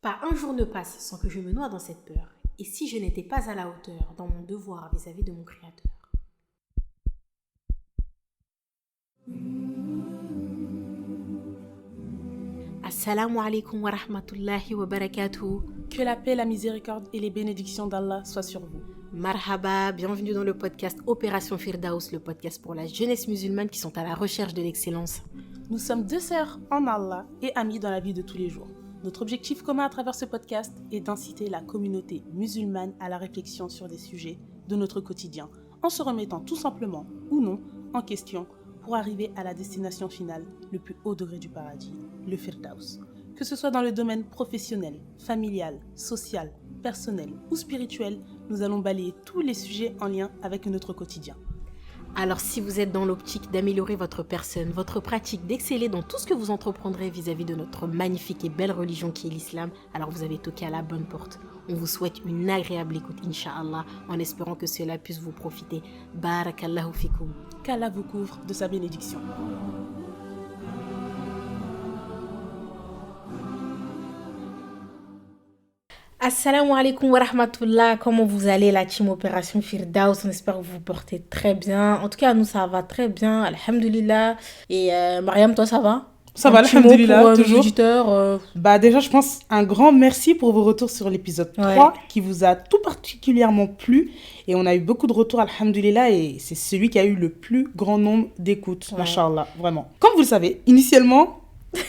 Pas un jour ne passe sans que je me noie dans cette peur. Et si je n'étais pas à la hauteur dans mon devoir vis-à-vis de mon Créateur? Assalamu alaikum wa rahmatullahi wa barakatuh. Que la paix, la miséricorde et les bénédictions d'Allah soient sur vous. Marhaba, bienvenue dans le podcast Opération Firdaus, le podcast pour la jeunesse musulmane qui sont à la recherche de l'excellence. Nous sommes deux sœurs en Allah et amies dans la vie de tous les jours. Notre objectif commun à travers ce podcast est d'inciter la communauté musulmane à la réflexion sur des sujets de notre quotidien, en se remettant tout simplement ou non en question pour arriver à la destination finale, le plus haut degré du paradis, le Firdaus. Que ce soit dans le domaine professionnel, familial, social, personnel ou spirituel, nous allons balayer tous les sujets en lien avec notre quotidien. Alors si vous êtes dans l'optique d'améliorer votre personne, votre pratique, d'exceller dans tout ce que vous entreprendrez vis-à-vis de notre magnifique et belle religion qui est l'islam, alors vous avez toqué à la bonne porte. On vous souhaite une agréable écoute, Inch'Allah, en espérant que cela puisse vous profiter. Barakallahu fikum. Qu'Allah vous couvre de sa bénédiction. Assalamu alaikum wa rahmatullah, comment vous allez la team Opération Firdaus? On espère que vous vous portez très bien. En tout cas, nous ça va très bien, alhamdulillah. Et Mariam, toi ça va? Ça va, alhamdulillah, pour, toujours. Auditeurs, Déjà, je pense un grand merci pour vos retours sur l'épisode 3 qui vous a tout particulièrement plu. Et on a eu beaucoup de retours, alhamdulillah, et c'est celui qui a eu le plus grand nombre d'écoutes, mashallah, vraiment. Comme vous le savez, initialement,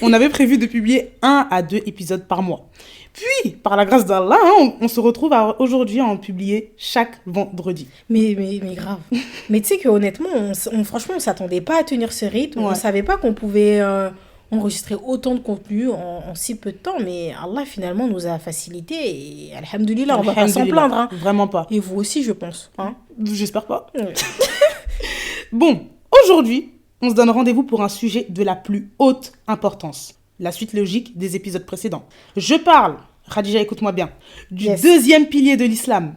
on avait prévu de publier 1 à 2 épisodes par mois. Puis, par la grâce d'Allah, on se retrouve aujourd'hui à en publier chaque vendredi. Mais grave. Mais tu sais qu'honnêtement, franchement, on ne s'attendait pas à tenir ce rythme. On ne savait pas qu'on pouvait enregistrer autant de contenu en si peu de temps. Mais Allah, finalement, nous a facilité. Et alhamdulillah, on ne va pas s'en plaindre. Hein. Vraiment pas. Et vous aussi, je pense. Hein. J'espère pas. Bon, aujourd'hui, on se donne rendez-vous pour un sujet de la plus haute importance. La suite logique des épisodes précédents. Je parle, Khadija, écoute-moi bien, du deuxième pilier de l'islam,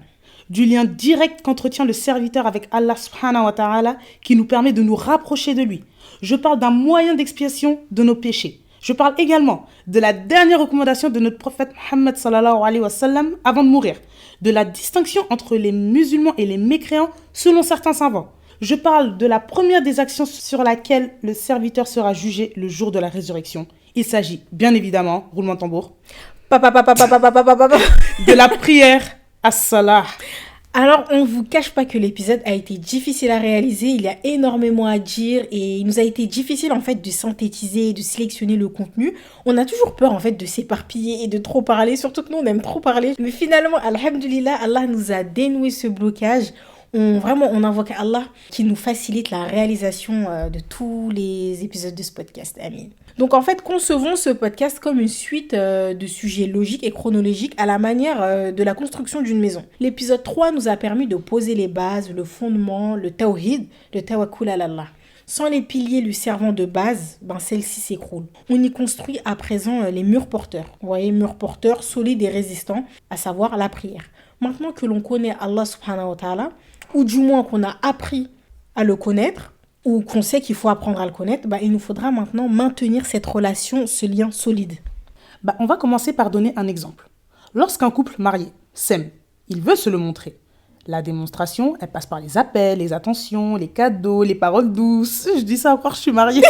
du lien direct qu'entretient le serviteur avec Allah subhanahu wa ta'ala qui nous permet de nous rapprocher de lui. Je parle d'un moyen d'expiation de nos péchés. Je parle également de la dernière recommandation de notre prophète Muhammad sallallahu alayhi wa sallam avant de mourir, de la distinction entre les musulmans et les mécréants selon certains savants. Je parle de la première des actions sur laquelle le serviteur sera jugé le jour de la résurrection. Il s'agit, bien évidemment, roulement de tambour, de la prière as-salah. Alors, on ne vous cache pas que l'épisode a été difficile à réaliser, il y a énormément à dire et il nous a été difficile en fait de synthétiser et de sélectionner le contenu. On a toujours peur en fait de s'éparpiller et de trop parler, surtout que nous on aime trop parler. Mais finalement, alhamdulillah, Allah nous a dénoué ce blocage. On invoque Allah qui nous facilite la réalisation de tous les épisodes de ce podcast. Amin. Donc en fait, concevons ce podcast comme une suite de sujets logiques et chronologiques à la manière de la construction d'une maison. L'épisode 3 nous a permis de poser les bases, le fondement, le tawhid, le tawakkul ala Allah. Sans les piliers lui servant de base, celle-ci s'écroule. On y construit à présent les murs porteurs. Vous voyez, murs porteurs solides et résistants, à savoir la prière. Maintenant que l'on connaît Allah subhanahu wa ta'ala, ou du moins qu'on a appris à le connaître, ou qu'on sait qu'il faut apprendre à le connaître, il nous faudra maintenant maintenir cette relation, ce lien solide. On va commencer par donner un exemple. Lorsqu'un couple marié s'aime, il veut se le montrer. La démonstration, elle passe par les appels, les attentions, les cadeaux, les paroles douces. Je dis ça encore, je suis mariée.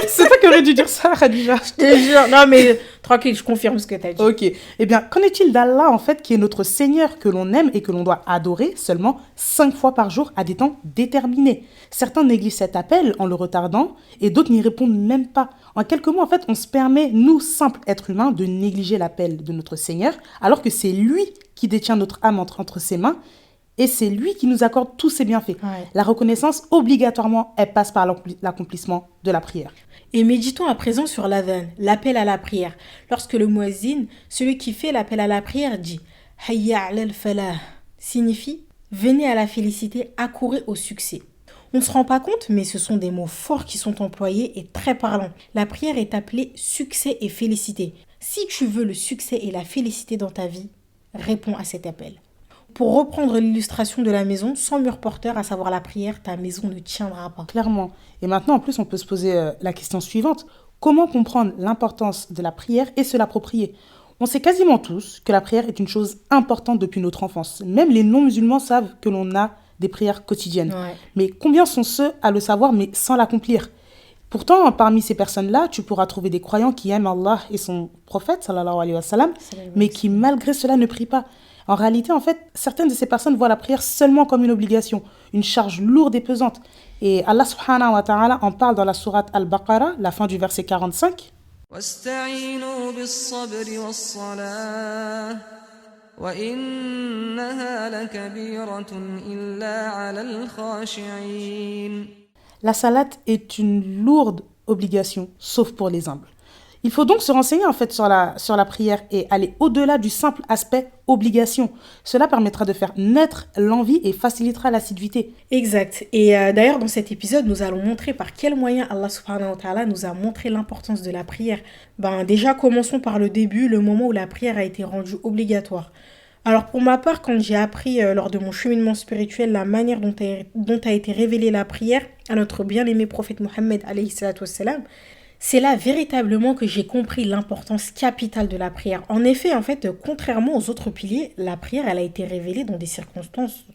C'est toi qui aurais dû dire ça, Khadija. Je te jure. Non, mais tranquille, je confirme ce que tu as dit. Ok. Eh bien, qu'en est-il d'Allah, en fait, qui est notre Seigneur, que l'on aime et que l'on doit adorer seulement 5 fois par jour à des temps déterminés? Certains négligent cet appel en le retardant et d'autres n'y répondent même pas. En quelques mots, en fait, on se permet, nous, simples êtres humains, de négliger l'appel de notre Seigneur, alors que c'est lui qui détient notre âme entre ses mains. Et c'est lui qui nous accorde tous ses bienfaits. Ouais. La reconnaissance, obligatoirement, elle passe par l'accomplissement de la prière. Et méditons à présent sur l'adhan, l'appel à la prière. Lorsque le muezzin, celui qui fait l'appel à la prière, dit « Hayya ala al-falah » signifie « Venez à la félicité, accourez au succès ». On ne se rend pas compte, mais ce sont des mots forts qui sont employés et très parlants. La prière est appelée succès et félicité. Si tu veux le succès et la félicité dans ta vie, réponds à cet appel. Pour reprendre l'illustration de la maison, sans mur porteur, à savoir la prière, ta maison ne tiendra pas. Clairement. Et maintenant, en plus, on peut se poser la question suivante. Comment comprendre l'importance de la prière et se l'approprier? On sait quasiment tous que la prière est une chose importante depuis notre enfance. Même les non-musulmans savent que l'on a des prières quotidiennes. Ouais. Mais combien sont ceux à le savoir mais sans l'accomplir? Pourtant, parmi ces personnes-là, tu pourras trouver des croyants qui aiment Allah et son prophète, sallallahu alayhi wa sallam, mais qui malgré cela ne prient pas. En réalité, en fait, certaines de ces personnes voient la prière seulement comme une obligation, une charge lourde et pesante. Et Allah subhanahu wa ta'ala en parle dans la sourate Al-Baqarah, la fin du verset 45. واستعينوا بالصبر والصلاة وإنها لكبيرة إلا على الخاشعين. La salate est une lourde obligation, sauf pour les humbles. Il faut donc se renseigner en fait sur la prière et aller au-delà du simple aspect obligation. Cela permettra de faire naître l'envie et facilitera l'assiduité. Exact. Et d'ailleurs, dans cet épisode, nous allons montrer par quels moyens Allah subhanahu wa ta'ala nous a montré l'importance de la prière. Déjà, commençons par le début, le moment où la prière a été rendue obligatoire. Alors pour ma part, quand j'ai appris lors de mon cheminement spirituel la manière dont a été révélée la prière à notre bien-aimé prophète Mohammed alayhi salatu wassalam, c'est là véritablement que j'ai compris l'importance capitale de la prière. En effet, contrairement aux autres piliers, la prière, elle a été révélée dans des circonstances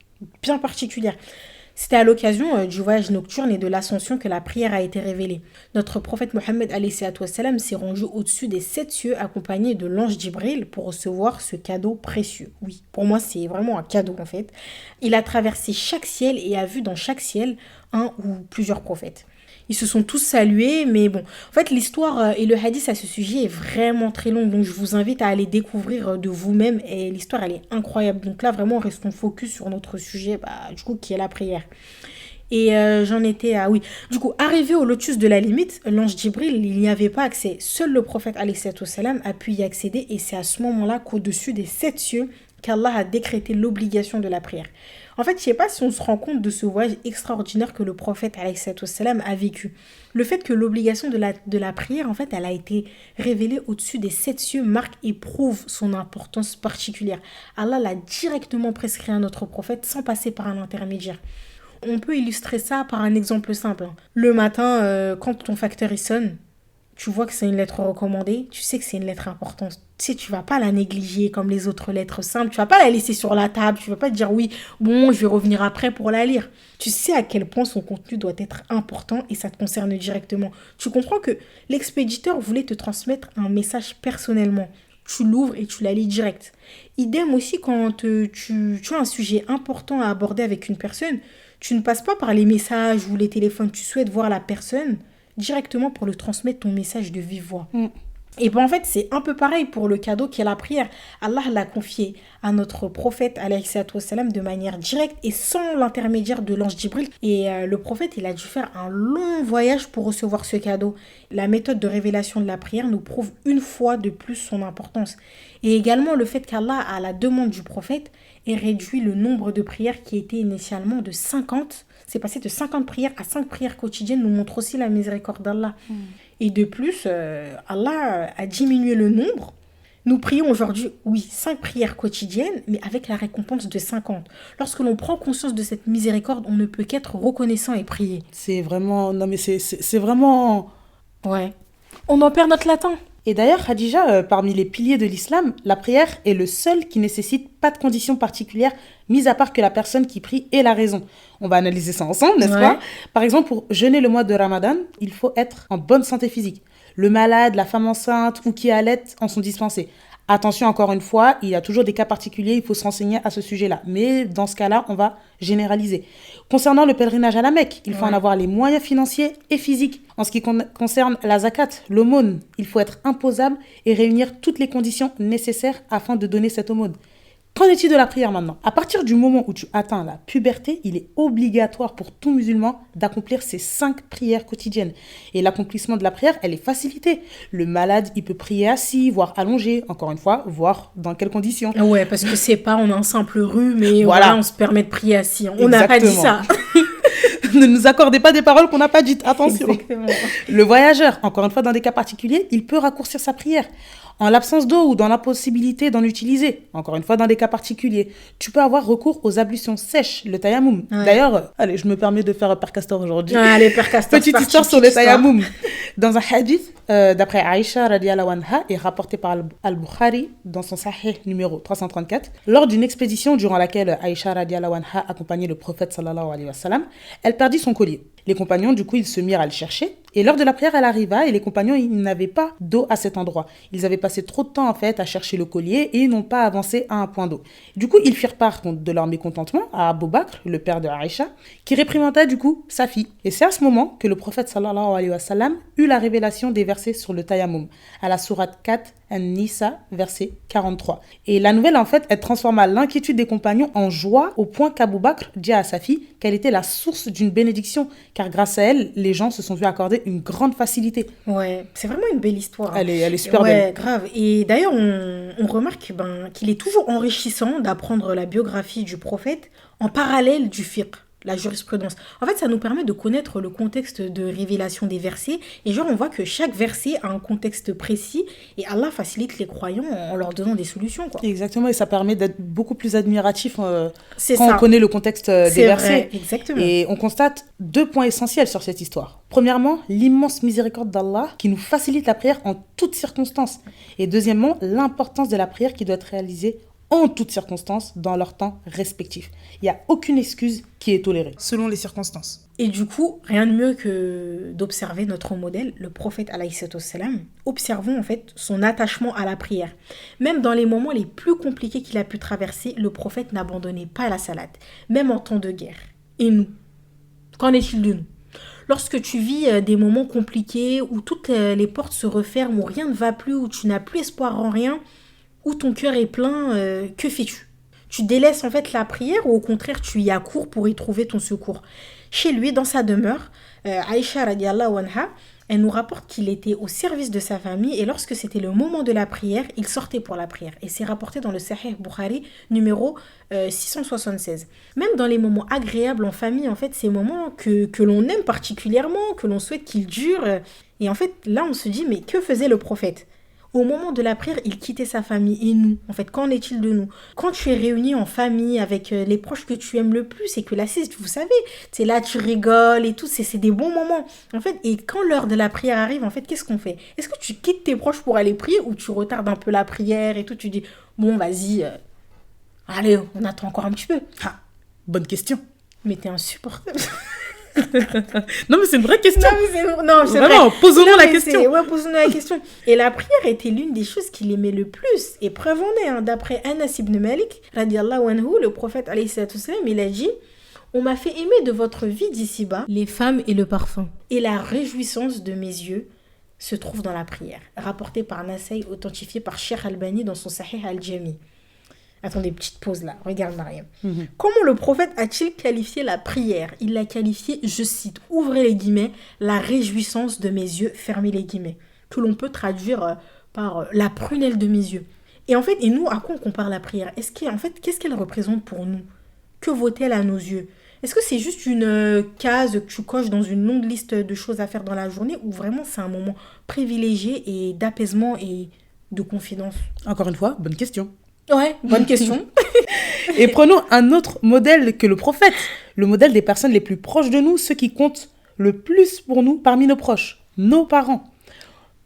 bien particulières. C'était à l'occasion du voyage nocturne et de l'ascension que la prière a été révélée. Notre prophète Mohammed alayhi salatu wassalam s'est rendu au-dessus des 7 cieux accompagné de l'ange Djibril pour recevoir ce cadeau précieux. Oui, pour moi, c'est vraiment un cadeau en fait. Il a traversé chaque ciel et a vu dans chaque ciel un ou plusieurs prophètes. Ils se sont tous salués, mais bon, en fait, l'histoire et le hadith à ce sujet est vraiment très long, donc je vous invite à aller découvrir de vous-même, et l'histoire, elle est incroyable. Donc là, vraiment, restons focus sur notre sujet, qui est la prière. Et j'en étais à... Oui, du coup, arrivé au lotus de la limite, l'ange Djibril, il n'y avait pas accès. Seul le prophète, alayhi salam, a pu y accéder, et c'est à ce moment-là qu'au-dessus des 7 cieux, qu'Allah a décrété l'obligation de la prière. En fait, je ne sais pas si on se rend compte de ce voyage extraordinaire que le prophète alayhi salam a vécu. Le fait que l'obligation de la prière, en fait, elle a été révélée au-dessus des 7 cieux marque et prouve son importance particulière. Allah l'a directement prescrit à notre prophète sans passer par un intermédiaire. On peut illustrer ça par un exemple simple. Le matin, quand ton facteur il sonne, tu vois que c'est une lettre recommandée, tu sais que c'est une lettre importante. Tu sais, tu vas pas la négliger comme les autres lettres simples. Tu vas pas la laisser sur la table. Tu vas pas te dire oui, bon, je vais revenir après pour la lire. Tu sais à quel point son contenu doit être important et ça te concerne directement. Tu comprends que l'expéditeur voulait te transmettre un message personnellement. Tu l'ouvres et tu la lis direct. Idem aussi quand tu as un sujet important à aborder avec une personne, tu ne passes pas par les messages ou les téléphones. Tu souhaites voir la personne directement pour lui transmettre ton message de vive voix. Et en fait, c'est un peu pareil pour le cadeau qui est la prière. Allah l'a confié à notre prophète, alayhi salatu wassalam, de manière directe et sans l'intermédiaire de l'ange Djibril. Et le prophète, il a dû faire un long voyage pour recevoir ce cadeau. La méthode de révélation de la prière nous prouve une fois de plus son importance. Et également le fait qu'Allah, à la demande du prophète, ait réduit le nombre de prières qui était initialement de 50. C'est passé de 50 prières à 5 prières quotidiennes, nous montre aussi la miséricorde d'Allah. Et de plus, Allah a diminué le nombre. Nous prions aujourd'hui, 5 prières quotidiennes, mais avec la récompense de 50. Lorsque l'on prend conscience de cette miséricorde, on ne peut qu'être reconnaissant et prier. C'est vraiment... Non mais c'est vraiment... Ouais. On en perd notre latin. Et d'ailleurs, Khadija, parmi les piliers de l'islam, la prière est le seul qui nécessite pas de conditions particulières, mis à part que la personne qui prie ait la raison. On va analyser ça ensemble, n'est-ce pas ? Par exemple, pour jeûner le mois de Ramadan, il faut être en bonne santé physique. Le malade, la femme enceinte ou qui allait en sont dispensés. Attention, encore une fois, il y a toujours des cas particuliers, il faut se renseigner à ce sujet-là. Mais dans ce cas-là, on va généraliser. Concernant le pèlerinage à la Mecque, il faut en avoir les moyens financiers et physiques. En ce qui concerne la zakat, l'aumône, il faut être imposable et réunir toutes les conditions nécessaires afin de donner cette aumône. Qu'en est-il de la prière maintenant ? À partir du moment où tu atteins la puberté, il est obligatoire pour tout musulman d'accomplir ces 5 prières quotidiennes. Et l'accomplissement de la prière, elle est facilitée. Le malade, il peut prier assis, voire allongé. Encore une fois, voir dans quelles conditions. Ouais, parce que c'est pas, on a un simple rhume et voilà, on se permet de prier assis. On n'a pas dit ça. Ne nous accordez pas des paroles qu'on n'a pas dites. Attention. Exactement. Le voyageur, encore une fois, dans des cas particuliers, il peut raccourcir sa prière. En l'absence d'eau ou dans l'impossibilité d'en utiliser, encore une fois dans des cas particuliers, tu peux avoir recours aux ablutions sèches, le tayammum. Ouais. D'ailleurs, allez, je me permets de faire Père Castor aujourd'hui. Allez, Père Castor, Petite c'est histoire parti, sur le petite histoire. tayammum. Dans un hadith, d'après Aïcha radiallahu anha, et rapporté par Al-Bukhari dans son Sahih numéro 334, lors d'une expédition durant laquelle Aïcha radiallahu anha accompagnait le prophète sallallahu alayhi wa sallam, elle perdit son collier. Les compagnons, du coup, ils se mirent à le chercher. Et lors de la prière, elle arriva et les compagnons, ils n'avaient pas d'eau à cet endroit. Ils avaient passé trop de temps, en fait, à chercher le collier et ils n'ont pas avancé à un point d'eau. Du coup, ils firent part de leur mécontentement à Abu Bakr, le père de Aïcha, qui réprimanda, du coup, sa fille. Et c'est à ce moment que le prophète, sallallahu alayhi wa sallam, eut la révélation des versets sur le tayammum, à la sourate 4, An-Nisa, verset 43. Et la nouvelle, en fait, elle transforma l'inquiétude des compagnons en joie au point qu'Abu Bakr dit à sa fille qu'elle était la source d'une bénédiction, car grâce à elle, les gens se sont vus accorder une grande facilité. Ouais, c'est vraiment une belle histoire. Elle est super ouais, belle. grave. Et d'ailleurs, on remarque qu'il est toujours enrichissant d'apprendre la biographie du prophète en parallèle du fiqh, la jurisprudence. En fait, ça nous permet de connaître le contexte de révélation des versets. Et genre, on voit que chaque verset a un contexte précis et Allah facilite les croyants en leur donnant des solutions, quoi. Exactement, et ça permet d'être beaucoup plus admiratif C'est quand ça. on connaît le contexte des C'est versets. vrai, exactement. Et on constate 2 points essentiels sur cette histoire. Premièrement, l'immense miséricorde d'Allah qui nous facilite la prière en toutes circonstances. Et deuxièmement, l'importance de la prière qui doit être réalisée en toutes circonstances dans leur temps respectif. Il n'y a aucune excuse qui est tolérée, selon les circonstances. Et du coup, rien de mieux que d'observer notre modèle, le prophète alayhi salam. Observons en fait son attachement à la prière. Même dans les moments les plus compliqués qu'il a pu traverser, le prophète n'abandonnait pas la salade, même en temps de guerre. Et nous, qu'en est-il de nous ? Lorsque tu vis des moments compliqués, où toutes les portes se referment, où rien ne va plus, où tu n'as plus espoir en rien, où ton cœur est plein, que fais-tu ? Tu délaisses en fait la prière ou au contraire tu y accours pour y trouver ton secours ? Chez lui, dans sa demeure, Aïcha radiallahu anha, elle nous rapporte qu'il était au service de sa famille et lorsque c'était le moment de la prière, il sortait pour la prière. Et c'est rapporté dans le Sahih Bukhari numéro 676. Même dans les moments agréables en famille, en fait, ces moments que l'on aime particulièrement, que l'on souhaite qu'ils durent. Et en fait, là, on se dit, mais que faisait le prophète ? Au moment de la prière, il quittait sa famille. Et nous, en fait, qu'en est-il de nous ? Quand tu es réuni en famille avec les proches que tu aimes le plus et que la sieste, vous savez, c'est là, tu rigoles et tout, c'est des bons moments. En fait, et quand l'heure de la prière arrive, en fait, qu'est-ce qu'on fait ? Est-ce que tu quittes tes proches pour aller prier ou tu retardes un peu la prière et tout ? Tu dis, bon, vas-y, allez, on attend encore un petit peu. Ah, bonne question. Mais t'es insupportable. Non, mais c'est une vraie question. Non, c'est Vraiment, vrai. posons-nous la mais question. Ouais, posons-nous la question. Et la prière était l'une des choses qu'il aimait le plus. Et preuve en est, hein, d'après Anas ibn Malik, radiallahu anhu, le prophète, alayhi salatu wassalam, il a dit « On m'a fait aimer de votre vie d'ici-bas les femmes et le parfum. Et la réjouissance de mes yeux se trouve dans la prière. » Rapporté par Nasai, authentifié par Cheikh Albani dans son Sahih al-Jami. Attendez, petite pause là, regarde Mariam. Comment le prophète a-t-il qualifié la prière ? Il l'a qualifié, je cite, ouvrez les guillemets, la réjouissance de mes yeux, fermez les guillemets. Que l'on peut traduire par la prunelle de mes yeux. Et en fait, et nous, à quoi on compare la prière ? Qu'est-ce qu'elle représente pour nous ? Que vaut-elle à nos yeux ? Est-ce que c'est juste une case que tu coches dans une longue liste de choses à faire dans la journée ou vraiment c'est un moment privilégié et d'apaisement et de confidence ? Encore une fois, bonne question. Ouais, bonne question. Et prenons un autre modèle que le prophète, le modèle des personnes les plus proches de nous, ceux qui comptent le plus pour nous parmi nos proches, nos parents.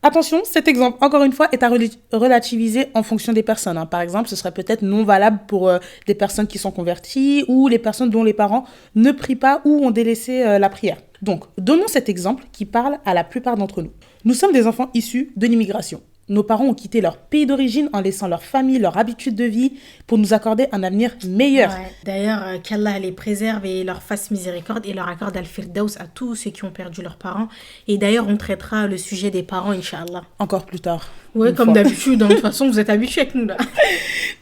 Attention, cet exemple, encore une fois, est à relativiser en fonction des personnes. Par exemple, ce serait peut-être non valable pour des personnes qui sont converties ou les personnes dont les parents ne prient pas ou ont délaissé la prière. Donc, donnons cet exemple qui parle à la plupart d'entre nous. Nous sommes des enfants issus de l'immigration. Nos parents ont quitté leur pays d'origine en laissant leur famille, leur habitude de vie pour nous accorder un avenir meilleur. Ouais. D'ailleurs, qu'Allah les préserve et leur fasse miséricorde et leur accorde Al-Firdaus à tous ceux qui ont perdu leurs parents. Et d'ailleurs, on traitera le sujet des parents, Inch'Allah. Encore plus tard. Ouais, comme d'habitude. De toute façon, vous êtes habitués avec nous, là.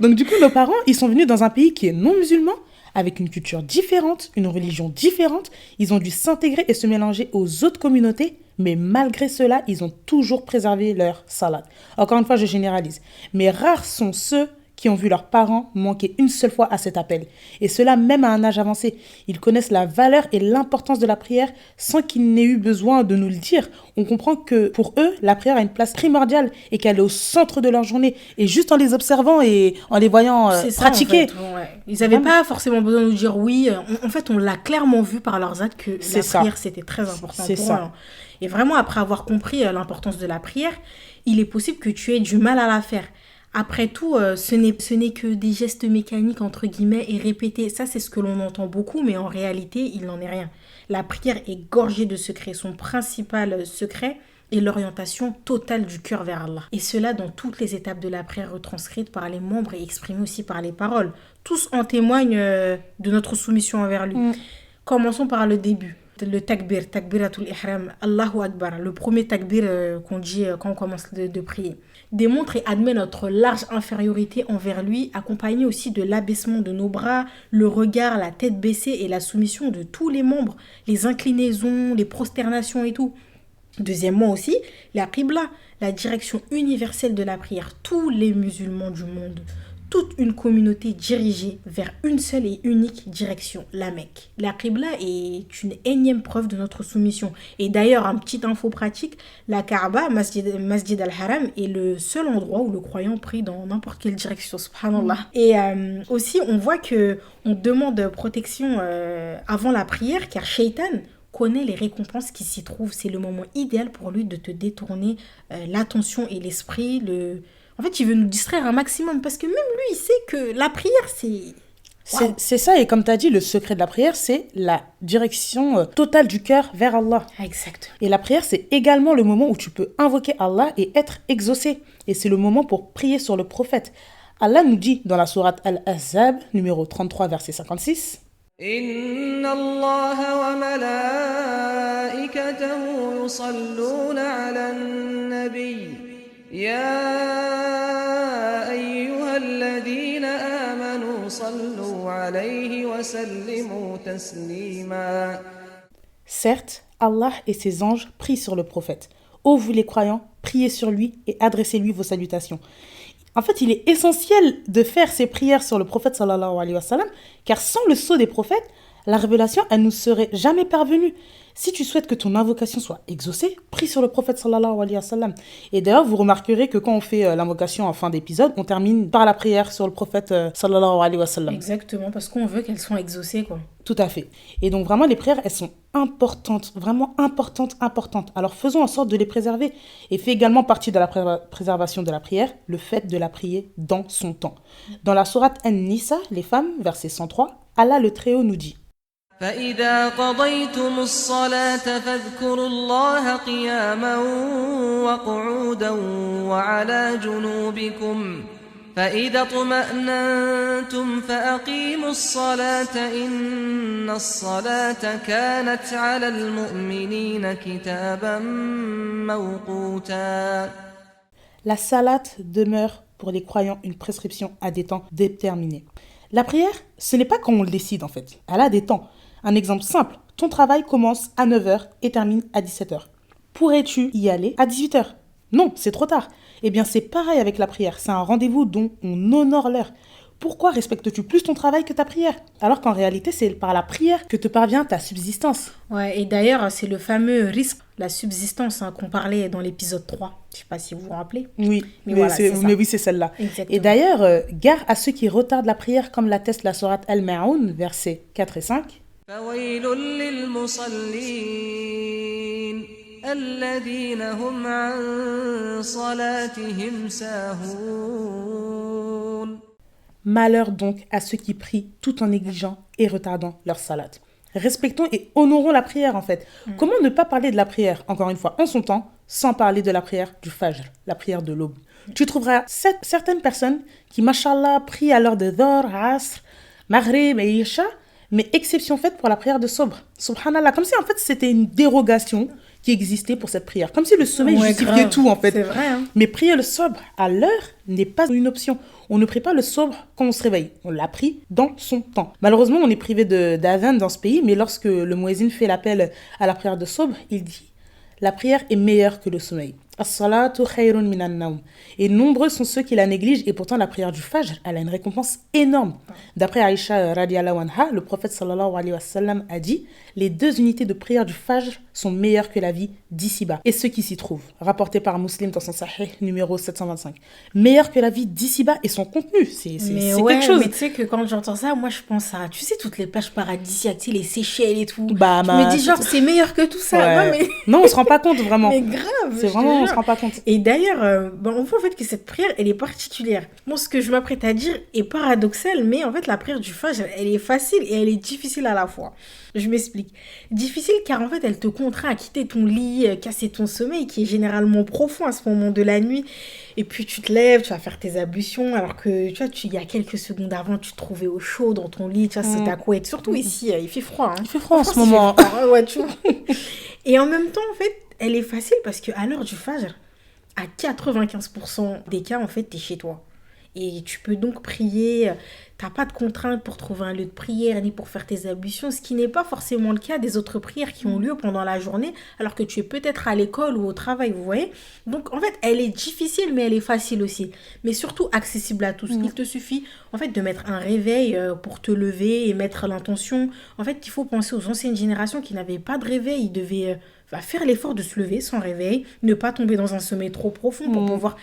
Donc du coup, nos parents, ils sont venus dans un pays qui est non musulman, avec une culture différente, une religion différente. Ils ont dû s'intégrer et se mélanger aux autres communautés. Mais malgré cela, ils ont toujours préservé leur salat. Encore une fois, je généralise. Mais rares sont ceux qui ont vu leurs parents manquer une seule fois à cet appel. Et cela même à un âge avancé. Ils connaissent la valeur et l'importance de la prière sans qu'ils n'aient eu besoin de nous le dire. On comprend que pour eux, la prière a une place primordiale et qu'elle est au centre de leur journée. Et juste en les observant et en les voyant C'est ça, pratiquer. en fait, ouais. Ils n'avaient pas forcément besoin de nous dire oui. En fait, on l'a clairement vu par leurs actes que C'est la ça. prière, c'était très important C'est pour ça. eux. Hein. Et vraiment, après avoir compris l'importance de la prière, il est possible que tu aies du mal à la faire. Après tout, ce n'est que des gestes mécaniques, entre guillemets, et répétés. Ça, c'est ce que l'on entend beaucoup, mais en réalité, il n'en est rien. La prière est gorgée de secrets. Son principal secret est l'orientation totale du cœur vers Allah. Et cela dans toutes les étapes de la prière retranscrites par les membres et exprimées aussi par les paroles. Tous en témoignent de notre soumission envers lui. Commençons par le début. Le takbir, takbiratul ihram, Allahu Akbar, le premier takbir qu'on dit quand on commence de prier, démontre et admet notre large infériorité envers lui, accompagné aussi de l'abaissement de nos bras, le regard, la tête baissée et la soumission de tous les membres, les inclinaisons, les prosternations et tout. Deuxièmement aussi, la qibla, la direction universelle de la prière. Tous les musulmans du monde, toute une communauté dirigée vers une seule et unique direction, la Mecque. La qibla est une énième preuve de notre soumission. Et d'ailleurs, un petit info pratique, la Kaaba, Masjid al-Haram, est le seul endroit où le croyant prie dans n'importe quelle direction, subhanallah. Et aussi, on voit que on demande protection avant la prière, car Shaitan connaît les récompenses qui s'y trouvent. C'est le moment idéal pour lui de te détourner l'attention et l'esprit. En fait, il veut nous distraire un maximum parce que même lui, il sait que la prière, c'est... Wow. C'est ça, et comme tu as dit, le secret de la prière, c'est la direction totale du cœur vers Allah. Exact. Et la prière, c'est également le moment où tu peux invoquer Allah et être exaucé. Et c'est le moment pour prier sur le prophète. Allah nous dit dans la sourate Al-Ahzab, numéro 33, verset 56, Inna Allah wa malaikatahu yusalluna ala an-nabi ya ayyuhalladhina amanu sallu alayhi wa sallimu taslima. Certes, Allah et ses anges prient sur le prophète. Ô vous les croyants, priez sur lui et adressez-lui vos salutations. En fait, il est essentiel de faire ces prières sur le prophète sallallahu alayhi wa sallam, car sans le sceau des prophètes, la révélation, elle nous serait jamais parvenue. Si tu souhaites que ton invocation soit exaucée, prie sur le prophète sallallahu alayhi wa sallam. Et d'ailleurs, vous remarquerez que quand on fait l'invocation en fin d'épisode, on termine par la prière sur le prophète sallallahu alayhi wa sallam. Exactement, parce qu'on veut qu'elles soient exaucées, quoi. Tout à fait. Et donc vraiment, les prières, elles sont importantes, vraiment importantes. Alors faisons en sorte de les préserver. Et fait également partie de la préservation de la prière, le fait de la prier dans son temps. Dans la sourate An-Nisa, les femmes, verset 103, Allah le Très-Haut nous dit فإذا قضيتم الصلاة فاذكروا الله قياما وقعودا وعلى جنوبكم فإذا اطمأننتم فأقيموا الصلاة إن الصلاة كانت على المؤمنين كتابا موقوتا. La salate demeure pour les croyants une prescription à des temps déterminés. La prière, ce n'est pas quand on le décide en fait. Elle a des temps. Un exemple simple, ton travail commence à 9h et termine à 17h. Pourrais-tu y aller à 18h? Non, c'est trop tard. Eh bien, c'est pareil avec la prière. C'est un rendez-vous dont on honore l'heure. Pourquoi respectes-tu plus ton travail que ta prière? Alors qu'en réalité, c'est par la prière que te parvient ta subsistance. Ouais, et d'ailleurs, c'est le fameux risque, la subsistance qu'on parlait dans l'épisode 3. Je ne sais pas si vous vous rappelez. Oui, mais voilà, mais oui, c'est celle-là. Exactement. Et d'ailleurs, gare à ceux qui retardent la prière, comme l'atteste la sourate Al-Ma'oun, versets 4 et 5. فويل للمصلين الذين هم عن صلاتهم ساهون. Malheur donc à ceux qui prient tout en négligeant et retardant leur salat. Respectons et honorons la prière en fait. Comment ne pas parler de la prière, encore une fois, en son temps, sans parler de la prière du Fajr, la prière de l'aube. Tu trouveras certaines personnes qui, mashallah, prient à l'heure de Dhuhr, Asr, Maghrib et Isha, mais exception faite pour la prière de Sobr. Subhanallah, comme si en fait c'était une dérogation qui existait pour cette prière. Comme si le sommeil justifiait grave. tout en fait. C'est vrai, hein. Mais prier le Sobr à l'heure n'est pas une option. On ne prie pas le Sobr quand on se réveille. On l'a pris dans son temps. Malheureusement, on est privé d'adhan dans ce pays, mais lorsque le muezzin fait l'appel à la prière de Sobr, il dit « La prière est meilleure que le sommeil ». As-salatu khayrun minan nawm. Et nombreux sont ceux qui la négligent, et pourtant la prière du Fajr, elle a une récompense énorme. D'après Aïcha radiallahu anha, le prophète sallallahu alayhi wa sallam a dit: les 2 unités de prière du Fajr sont meilleures que la vie d'ici-bas et ceux qui s'y trouvent. Rapporté par Muslim dans son Sahih numéro 725. Meilleure que la vie d'ici-bas et son contenu. C'est quelque chose. Mais tu sais que quand j'entends ça, moi je pense à, tu sais, toutes les plages paradisiaques, tu sais, les Seychelles et tout. Bah, je me dis genre, c'est meilleur que tout ça. Ouais. Non, mais... non, on se rend pas compte vraiment. mais grave. C'est vraiment, on se rend pas compte. Et d'ailleurs, on voit en fait que cette prière, elle est particulière. Bon, ce que je m'apprête à dire est paradoxal, mais en fait, la prière du Fajr, elle est facile et elle est difficile à la fois. Je m'explique. Difficile car en fait, elle te contraint à quitter ton lit, casser ton sommeil qui est généralement profond à ce moment de la nuit. Et puis tu te lèves, tu vas faire tes ablutions, alors que tu vois, il y a quelques secondes avant, tu te trouvais au chaud dans ton lit, tu vois, c'est ta couette. Surtout ici, il fait froid. Hein. Il fait froid en ce moment. Ouais, tu vois. Et en même temps, en fait, elle est facile parce qu'à l'heure du Fajr, à 95% des cas, en fait, t'es chez toi. Et tu peux donc prier, t'as pas de contrainte pour trouver un lieu de prière ni pour faire tes ablutions, ce qui n'est pas forcément le cas des autres prières qui ont lieu pendant la journée, alors que tu es peut-être à l'école ou au travail, vous voyez. Donc en fait, elle est difficile, mais elle est facile aussi. Mais surtout accessible à tous. Il te suffit en fait de mettre un réveil pour te lever et mettre l'intention. En fait, il faut penser aux anciennes générations qui n'avaient pas de réveil, ils devaient faire l'effort de se lever sans réveil, ne pas tomber dans un sommeil trop profond pour pouvoir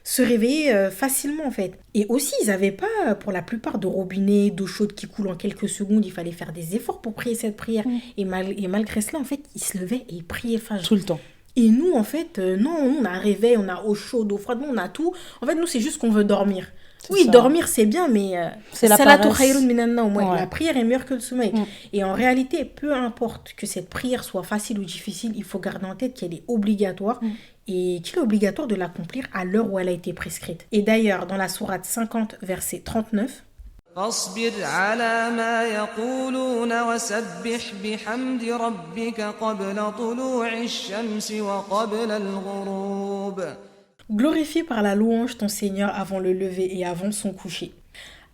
se réveiller facilement en fait. Et aussi, ils n'avaient pas, pour la plupart, de robinet, d'eau chaude qui coule en quelques secondes. Il fallait faire des efforts pour prier cette prière. Et malgré cela, en fait, ils se levaient et ils priaient Fajr. Tout le temps. Et nous, en fait, non, on a un réveil, on a eau chaude, eau froide, on a tout. En fait, nous, c'est juste qu'on veut dormir. Oui, ça. Dormir, c'est bien, mais c'est la paresse. La prière est meilleure que le sommeil. Et en réalité, peu importe que cette prière soit facile ou difficile, il faut garder en tête qu'elle est obligatoire et qu'il est obligatoire de l'accomplir à l'heure où elle a été prescrite. Et d'ailleurs, dans la sourate 50, verset 39, فاصبر على ما يقولون وسبح بحمد ربك قبل طلوع الشمس وقبل الغروب. Glorifie par la louange ton Seigneur avant le lever et avant son coucher.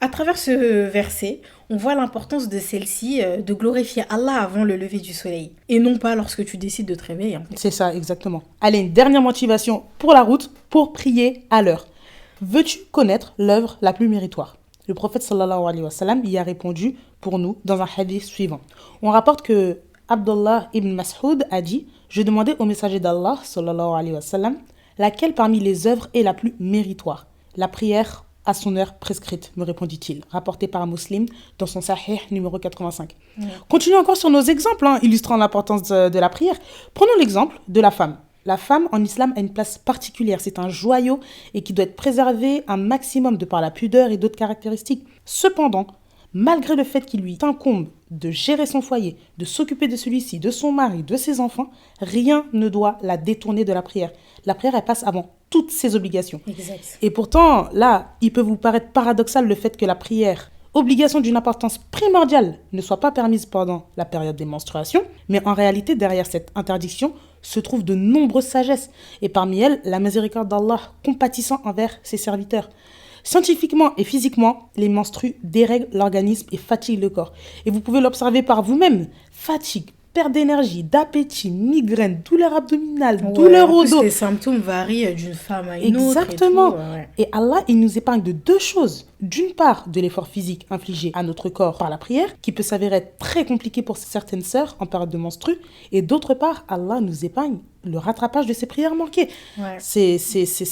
À travers ce verset, on voit l'importance de celle-ci, de glorifier Allah avant le lever du soleil. Et non pas lorsque tu décides de te réveiller. Hein. C'est ça, exactement. Allez, une dernière motivation pour la route, pour prier à l'heure. Veux-tu connaître l'œuvre la plus méritoire ? Le prophète sallallahu alayhi wa sallam y a répondu pour nous dans un hadith suivant. On rapporte que Abdullah ibn Mas'ud a dit « Je demandais au messager d'Allah sallallahu alayhi wa sallam laquelle parmi les œuvres est la plus méritoire ? La prière à son heure prescrite, me répondit-il, rapporté par un Muslim dans son Sahih numéro 85. Continuons encore sur nos exemples, illustrant l'importance de la prière. Prenons l'exemple de la femme. La femme en islam a une place particulière, c'est un joyau et qui doit être préservé un maximum de par la pudeur et d'autres caractéristiques. Cependant, malgré le fait qu'il lui incombe de gérer son foyer, de s'occuper de celui-ci, de son mari, de ses enfants, rien ne doit la détourner de la prière. La prière, elle passe avant toutes ses obligations. Exact. Et pourtant, là, il peut vous paraître paradoxal le fait que la prière, obligation d'une importance primordiale, ne soit pas permise pendant la période des menstruations, mais en réalité, derrière cette interdiction, se trouvent de nombreuses sagesses, et parmi elles, la miséricorde d'Allah compatissant envers ses serviteurs. Scientifiquement et physiquement, les menstrues dérèglent l'organisme et fatiguent le corps. Et vous pouvez l'observer par vous-même. Fatigue, perte d'énergie, d'appétit, migraine, douleur abdominale, douleur au dos. Les symptômes varient d'une femme à une autre. Exactement. Et Allah, il nous épargne de 2 choses. D'une part, de l'effort physique infligé à notre corps par la prière, qui peut s'avérer être très compliqué pour certaines sœurs en période de menstru. Et d'autre part, Allah nous épargne le rattrapage de ces prières manquées. Ouais. C'est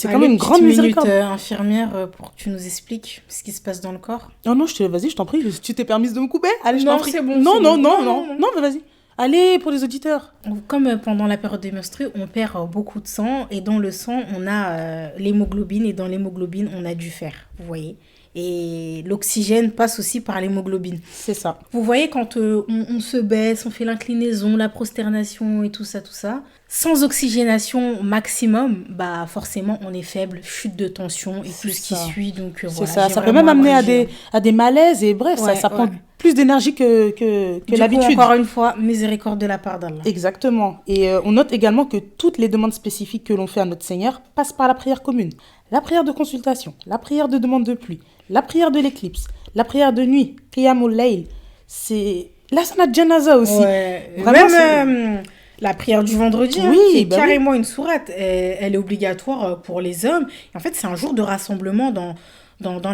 quand même une grande miséricorde. Infirmière, pour que tu nous expliques ce qui se passe dans le corps. Oh non, vas-y, je t'en prie. Tu t'es permise de me couper ? Allez, je t'en prie. C'est bon. Non, mais vas-y. Allez, pour les auditeurs. Comme pendant la période des menstrues, on perd beaucoup de sang. Et dans le sang, on a l'hémoglobine. Et dans l'hémoglobine, on a du fer. Vous voyez ? Et l'oxygène passe aussi par l'hémoglobine. C'est ça. Vous voyez, quand on se baisse, on fait l'inclinaison, la prosternation et tout ça. Sans oxygénation maximum, bah forcément, on est faible, chute de tension et tout ce qui suit. Donc, c'est ça. Ça peut même amener à des malaises. Et bref, ça prend plus d'énergie que l'habitude. Encore une fois, miséricorde de la part d'Allah. Exactement. Et on note également que toutes les demandes spécifiques que l'on fait à notre Seigneur passent par la prière commune. La prière de consultation, la prière de demande de pluie, la prière de l'éclipse, la prière de nuit, Qiyamul Layl, c'est la salat janaza aussi. Ouais. Vraiment, même La prière du vendredi, Oui, qui est bah oui. carrément une sourate, elle est obligatoire pour les hommes. Et en fait, c'est un jour de rassemblement dans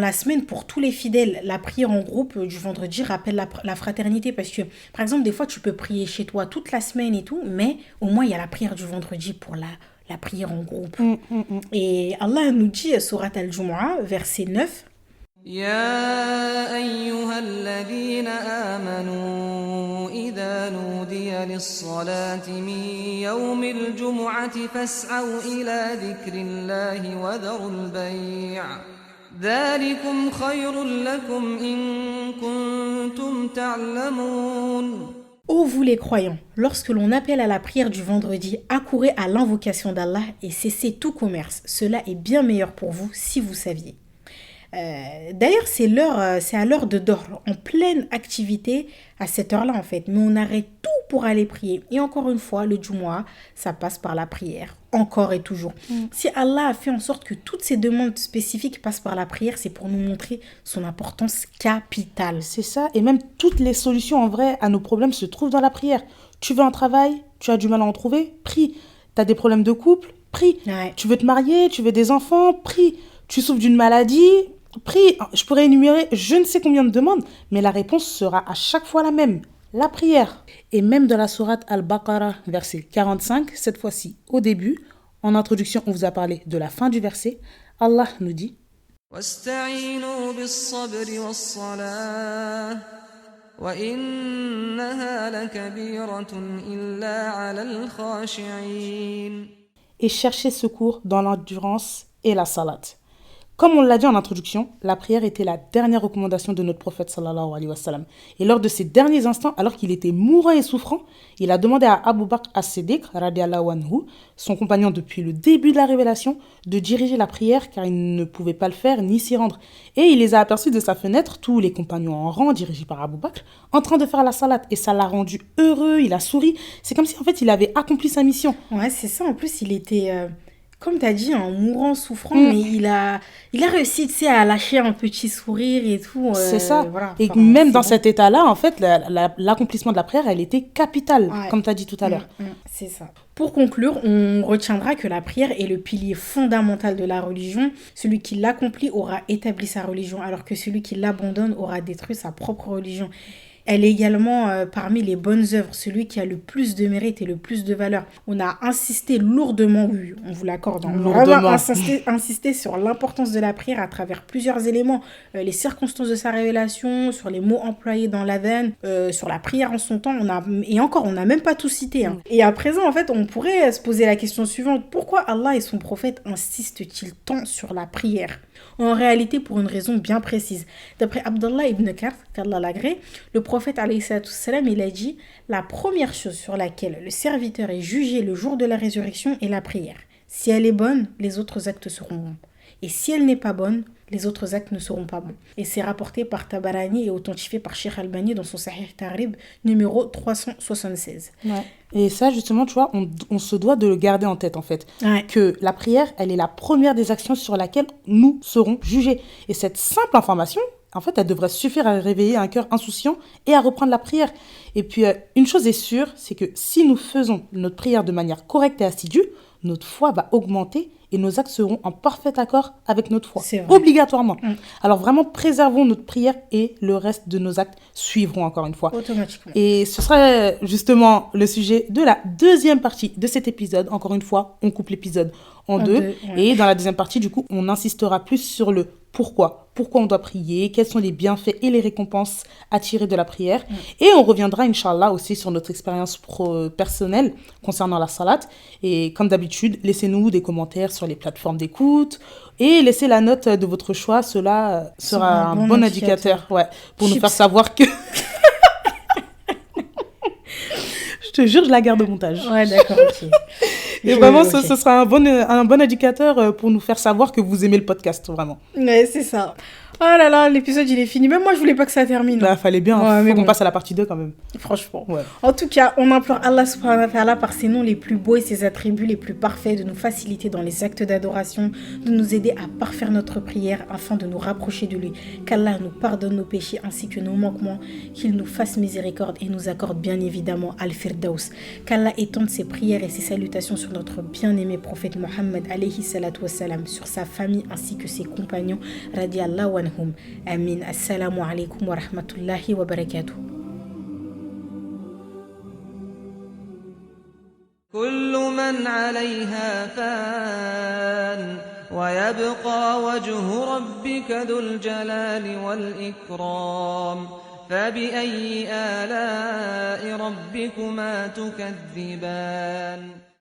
la semaine pour tous les fidèles. La prière en groupe du vendredi rappelle la fraternité parce que, par exemple, des fois, tu peux prier chez toi toute la semaine et tout, mais au moins, il y a la prière du vendredi pour la prière en groupe. Et Allah nous dit, sourate Al-Jumu'ah, verset 9, يا أيها الذين آمنوا إذا نودي للصلاة من يوم الجمعة فاسعوا إلى ذكر الله وذروا البيع ذلكم خير لكم إن كنتم تعلمون. Ô vous les croyants, lorsque l'on appelle à la prière du vendredi, accourez à l'invocation d'Allah et cessez tout commerce. Cela est bien meilleur pour vous si vous saviez. D'ailleurs, c'est à l'heure de Dohr, en pleine activité à cette heure-là en fait. Mais on arrête tout pour aller prier. Et encore une fois, le Jumu'ah, ça passe par la prière, encore et toujours. Si Allah a fait en sorte que toutes ces demandes spécifiques passent par la prière, c'est pour nous montrer son importance capitale. C'est ça, et même toutes les solutions en vrai à nos problèmes se trouvent dans la prière. Tu veux un travail, tu as du mal à en trouver, prie. Tu as des problèmes de couple, prie. Ouais. Tu veux te marier, tu veux des enfants, prie. Tu souffres d'une maladie, prie. Je pourrais énumérer je ne sais combien de demandes, mais la réponse sera à chaque fois la même, la prière. Et même dans la sourate Al-Baqarah, verset 45, cette fois-ci au début, en introduction, on vous a parlé de la fin du verset, Allah nous dit واستعينوا بالصبر والصلاة وإنها لكبيرة إلا على الخاشعين. et cherchez secours dans l'endurance et la salat. Comme on l'a dit en introduction, la prière était la dernière recommandation de notre prophète sallallahu alayhi wa sallam. Et lors de ces derniers instants, alors qu'il était mourant et souffrant, il a demandé à Abu Bakr as-Siddiq, radiallahu anhu, son compagnon depuis le début de la révélation, de diriger la prière car il ne pouvait pas le faire ni s'y rendre. Et il les a aperçus de sa fenêtre, tous les compagnons en rang dirigés par Abu Bakr, en train de faire la salat. Et ça l'a rendu heureux, il a souri. C'est comme si en fait il avait accompli sa mission. Ouais, c'est ça. En plus, il était, comme tu as dit, en mourant, souffrant, mais il a réussi, tu sais, à lâcher un petit sourire et tout. C'est ça. Voilà. Et Enfin, même c'est dans bon. cet état-là, en fait, l'accomplissement de la prière, elle était capitale, Ouais. comme tu as dit tout à l'heure. C'est ça. Pour conclure, on retiendra que la prière est le pilier fondamental de la religion. Celui qui l'accomplit aura établi sa religion, alors que celui qui l'abandonne aura détruit sa propre religion. Elle est également parmi les bonnes œuvres, celui qui a le plus de mérite et le plus de valeur. On a insisté lourdement, oui, on vous l'accorde, on a Lourdement. vraiment insisté sur l'importance de la prière à travers plusieurs éléments. Les circonstances de sa révélation, sur les mots employés dans l'adhan, sur la prière en son temps, on n'a même pas tout cité. Hein. Et à présent, en fait, on pourrait se poser la question suivante. Pourquoi Allah et son prophète insistent-ils tant sur la prière ? En réalité, pour une raison bien précise. D'après Abdallah ibn Karth, qu'Allah l'agrée, le prophète alayhi salatu wassalam, il a dit « La première chose sur laquelle le serviteur est jugé le jour de la résurrection est la prière. Si elle est bonne, les autres actes seront bons. Et si elle n'est pas bonne, les autres actes ne seront pas bons. » Et c'est rapporté par Tabarani et authentifié par Sheikh Albani dans son Sahih Tarib numéro 376. Ouais. Et ça, justement, tu vois, on se doit de le garder en tête, en fait. Ouais. Que la prière, elle est la première des actions sur laquelle nous serons jugés. Et cette simple information, en fait, elle devrait suffire à réveiller un cœur insouciant et à reprendre la prière. Et puis, une chose est sûre, c'est que si nous faisons notre prière de manière correcte et assidue, notre foi va augmenter et nos actes seront en parfait accord avec notre foi. C'est vrai. Obligatoirement. Alors vraiment, préservons notre prière et le reste de nos actes suivront encore une fois. Automatiquement. Et ce sera justement le sujet de la deuxième partie de cet épisode. Encore une fois, on coupe l'épisode en deux. Ouais. Et dans la deuxième partie, du coup, on insistera plus sur le pourquoi. Pourquoi on doit prier, quels sont les bienfaits et les récompenses à tirer de la prière. Et on reviendra, Inch'Allah, aussi sur notre expérience personnelle concernant la salat. Et comme d'habitude, laissez-nous des commentaires sur les plateformes d'écoute et laissez la note de votre choix. Cela sera un bon indicateur, ouais, pour nous faire savoir que... Je te jure, je la garde au montage. Ouais, d'accord, ok. Et vraiment, ce sera un bon indicateur pour nous faire savoir que vous aimez le podcast, vraiment. Ouais, c'est ça. Oh là là, l'épisode il est fini. Même moi je voulais pas que ça termine. Bah, fallait bien, Ouais, mais faut qu'on bon. passe à la partie 2 quand même. Franchement. Ouais. En tout cas, on implore Allah subhanahu wa ta'ala par ses noms les plus beaux et ses attributs les plus parfaits de nous faciliter dans les actes d'adoration, de nous aider à parfaire notre prière afin de nous rapprocher de lui. Qu'Allah nous pardonne nos péchés ainsi que nos manquements, qu'il nous fasse miséricorde et nous accorde bien évidemment Al-Firdaus. Qu'Allah étende ses prières et ses salutations sur notre bien-aimé prophète Mohammed alayhi salatu wassalam, sur sa famille ainsi que ses compagnons radiallahu anhum. Amin. Assalamu alaikum wa rahmatullahi wa barakatuh. كل من عليها فان ويبقى وجه ربك ذو الجلال والإكرام فبأي آلاء ربكما تكذبان